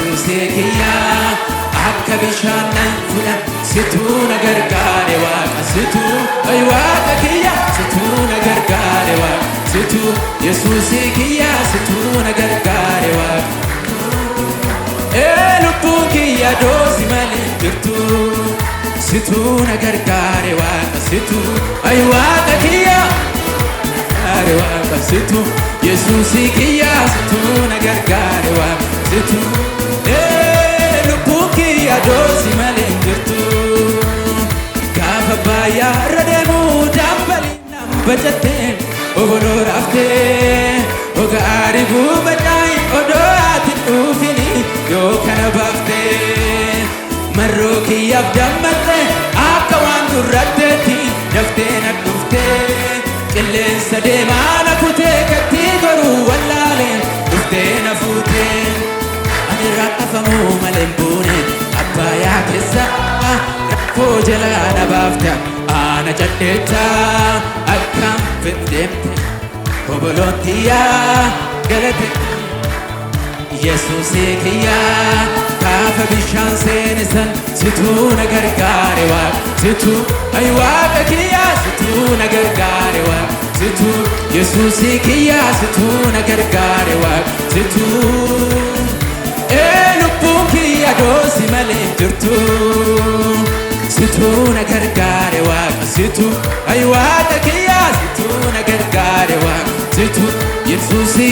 Yesuusii kiyya akka bishaan fuudha situu na gargaare Waaqa situu ay Waaqa kiyya situu na gargaare Waaqa situu Yesuusii kiyya situu na gargaare Waaqa lubbuun kiyya doosi malee jirtu situu na gargaare Waaqa situu ay Waaqa kiyya gargaare Waaqa situu Yesuusii kiyya situu na gargaare Waaqa situu lubbuun kiyya doosi malee jirtu gaafa baay'aa irra deemuu dambaliin namba jettee obboloo raaftee ogaarii buubadhaan odoo ati dhuufini yoo kana baaftee marroo kiyyaaf dammattee akka waan durratteetti daftee na dhuftee qilleensa deemaa na kutee kattii goruu wallaalee dhuftee na fuutee ani rakkafamuu malee buune abbayaa keessa rakkoo jalaa na baafte ana cadheetta akkam fedheemte obboloon tiyyaa galate Yesuusii kiyya gaafa bishaan seene san situu na gargaare Waaqa situu ay Waaqa kiyya situu na gargaare Waaqa situu Yesuusii kiyya situu na gargaare Waaqa situu lubbuun kiyya doosi malee jirtu situu na gargaare Waaqa situu ay Waaqa kiyya situu na gargaare Waaqa situu Yesuusii